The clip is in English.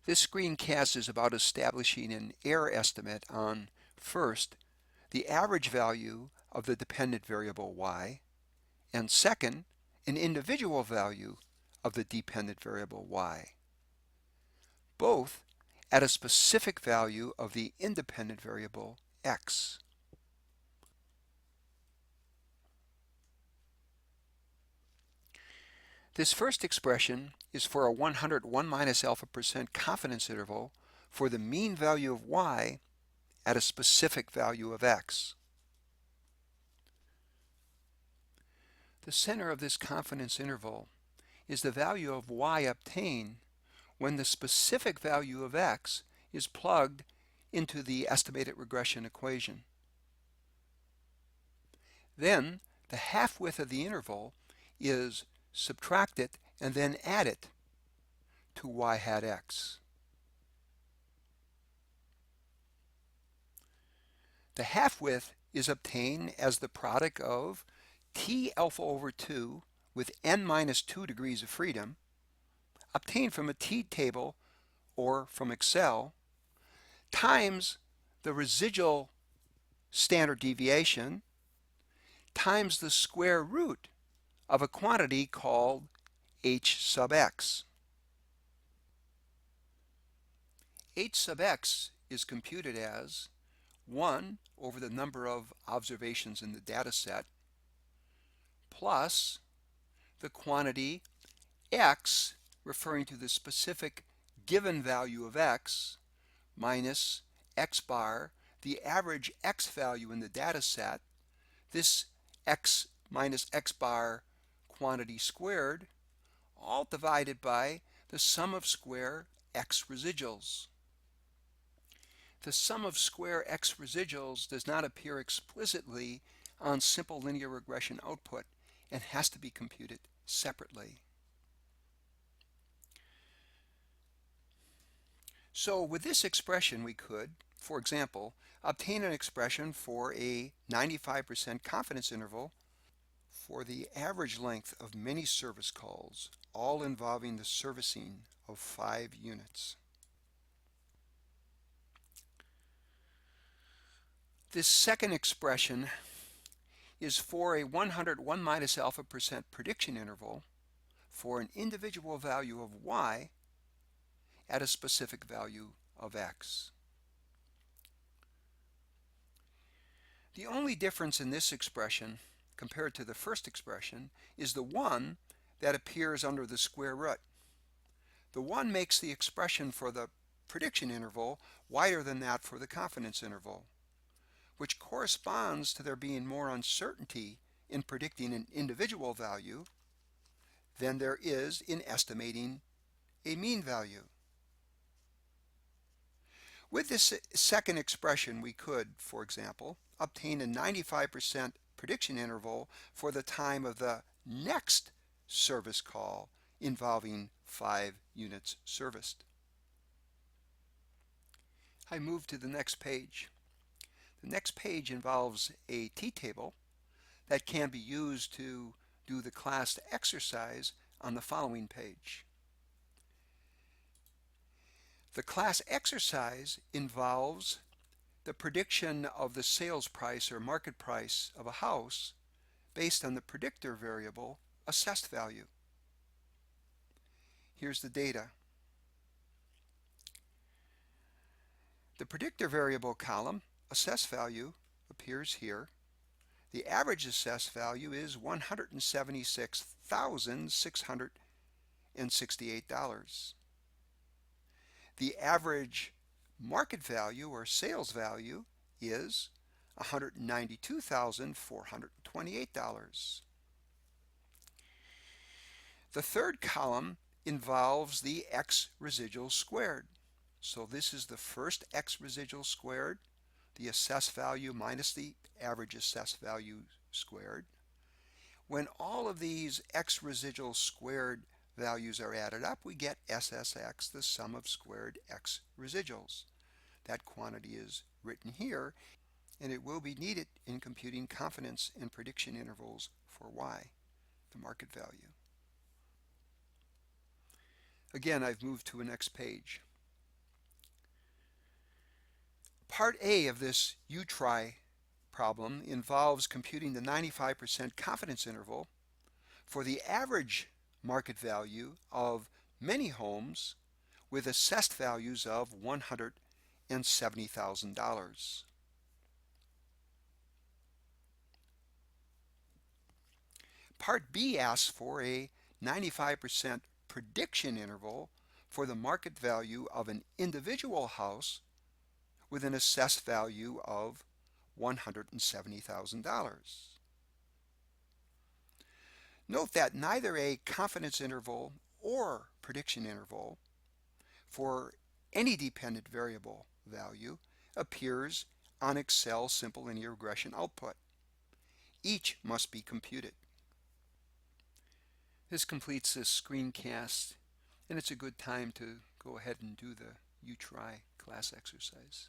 This screencast is about establishing an error estimate on, first, the average value of the dependent variable y, and second, an individual value of the dependent variable y, both at a specific value of the independent variable x. This first expression is for a 101 minus alpha% confidence interval for the mean value of y at a specific value of x. The center of this confidence interval is the value of y obtained when the specific value of x is plugged into the estimated regression equation. Then the half-width of the interval is subtracted and then added to y hat x. The half-width is obtained as the product of t alpha over 2 with n minus 2 degrees of freedom, obtained from a t-table or from Excel, times the residual standard deviation times the square root of a quantity called h sub x. H sub x is computed as 1 over the number of observations in the data set plus the quantity x, referring to the specific given value of x, minus x bar, the average x value in the data set, this x minus x bar quantity squared, all divided by the sum of square x residuals. The sum of square x residuals does not appear explicitly on simple linear regression output and has to be computed separately. So with this expression we could, for example, obtain an expression for a 95% confidence interval for the average length of many service calls, all involving the servicing of 5 units. This second expression is for a 101 minus alpha% prediction interval for an individual value of y at a specific value of x. The only difference in this expression compared to the first expression is the 1 that appears under the square root. The 1 makes the expression for the prediction interval wider than that for the confidence interval, which corresponds to there being more uncertainty in predicting an individual value than there is in estimating a mean value. With this second expression, we could, for example, obtain a 95% prediction interval for the time of the next service call involving 5 units serviced. I move to the next page. The next page involves a t-table that can be used to do the class exercise on the following page. The class exercise involves the prediction of the sales price or market price of a house based on the predictor variable assessed value. Here's the data. The predictor variable column, assessed value, appears here. The average assessed value is $176,668. The average market value or sales value is $192,428. The third column involves the x residual squared. So this is the first x residual squared, the assessed value minus the average assessed value squared. When all of these x residual squared values are added up, we get SSX, the sum of squared x residuals. That quantity is written here, and it will be needed in computing confidence and prediction intervals for y, the market value. Again, I've moved to a next page. Part A of this U-try problem involves computing the 95% confidence interval for the average market value of many homes with assessed values of $170,000. Part B asks for a 95% prediction interval for the market value of an individual house with an assessed value of $170,000. Note that neither a confidence interval or prediction interval for any dependent variable value appears on Excel simple linear regression output. Each must be computed. This completes this screencast, and it's a good time to go ahead and do the U-try class exercise.